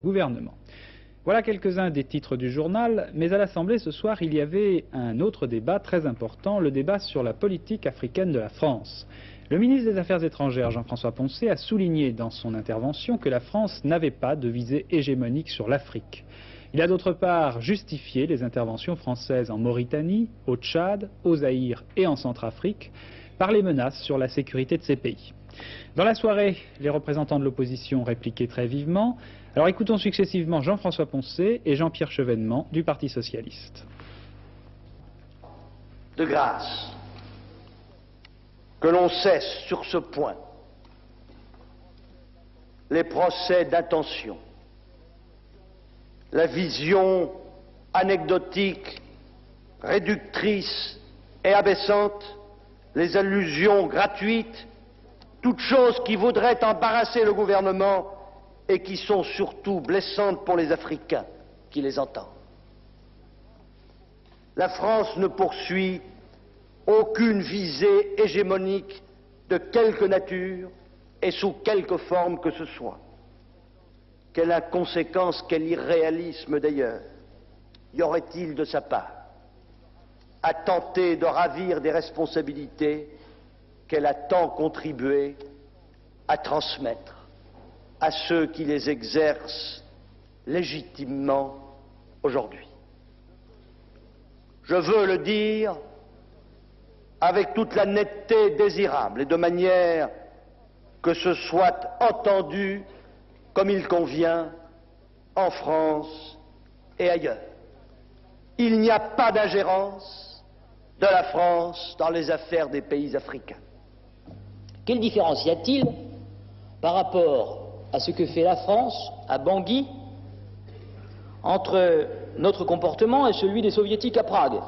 gouvernement. Voilà quelques-uns des titres du journal, mais à l'Assemblée ce soir il y avait un autre débat très important, le débat sur la politique africaine de la France. Le ministre des Affaires étrangères Jean-François Poncet a souligné dans son intervention que la France n'avait pas de visée hégémonique sur l'Afrique. Il a d'autre part justifié les interventions françaises en Mauritanie, au Tchad, au Zaïre et en Centrafrique par les menaces sur la sécurité de ces pays. Dans la soirée, les représentants de l'opposition répliquaient très vivement. Alors écoutons successivement Jean-François Poncet et Jean-Pierre Chevènement du Parti socialiste. De grâce, que l'on cesse sur ce point les procès d'intention, la vision anecdotique, réductrice et abaissante, les allusions gratuites, toutes choses qui voudraient embarrasser le gouvernement et qui sont surtout blessantes pour les Africains qui les entendent. La France ne poursuit aucune visée hégémonique de quelque nature et sous quelque forme que ce soit. Quelle inconséquence, quel irréalisme d'ailleurs y aurait-il de sa part à tenter de ravir des responsabilités qu'elle a tant contribué à transmettre à ceux qui les exercent légitimement aujourd'hui. Je veux le dire avec toute la netteté désirable et de manière que ce soit entendu comme il convient en France et ailleurs. Il n'y a pas d'ingérence de la France dans les affaires des pays africains. Quelle différence y a-t-il par rapport à ce que fait la France à Bangui entre notre comportement et celui des soviétiques à Prague?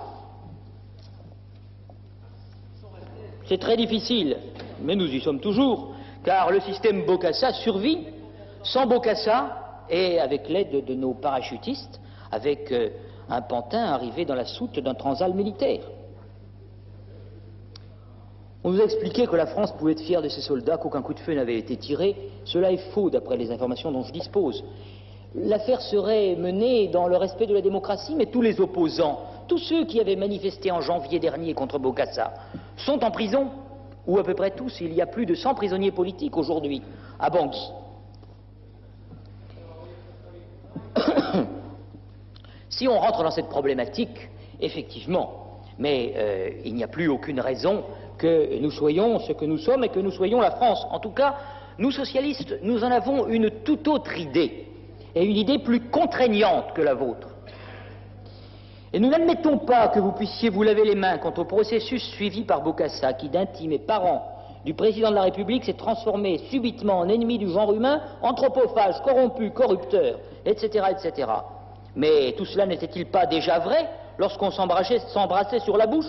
C'est très difficile, mais nous y sommes toujours, car le système Bokassa survit sans Bokassa et avec l'aide de nos parachutistes, avec un pantin arrivé dans la soute d'un transal militaire. On nous a expliqué que la France pouvait être fière de ses soldats, qu'aucun coup de feu n'avait été tiré. Cela est faux d'après les informations dont je dispose. L'affaire serait menée dans le respect de la démocratie, mais tous les opposants, tous ceux qui avaient manifesté en janvier dernier contre Bokassa, sont en prison, ou à peu près tous. Il y a plus de 100 prisonniers politiques aujourd'hui à Bangui. Si on rentre dans cette problématique, effectivement, mais il n'y a plus aucune raison que nous soyons ce que nous sommes et que nous soyons la France. En tout cas, nous socialistes, nous en avons une toute autre idée, et une idée plus contraignante que la vôtre. Et nous n'admettons pas que vous puissiez vous laver les mains contre le processus suivi par Bokassa, qui d'intime et parent du président de la République s'est transformé subitement en ennemi du genre humain, anthropophage, corrompu, corrupteur, etc., etc. Mais tout cela n'était-il pas déjà vrai lorsqu'on s'embrassait sur la bouche?